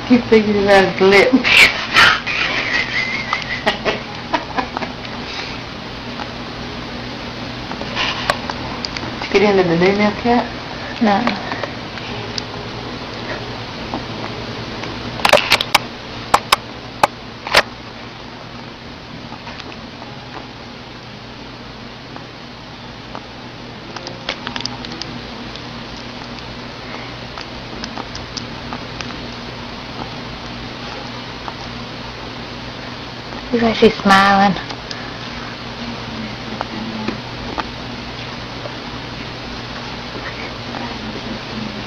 Keep thinking about his lip. Did you get into the new milk yet? No. He's actually smiling.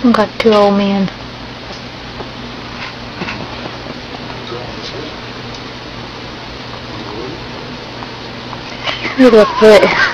Look like two old men. Look at the foot.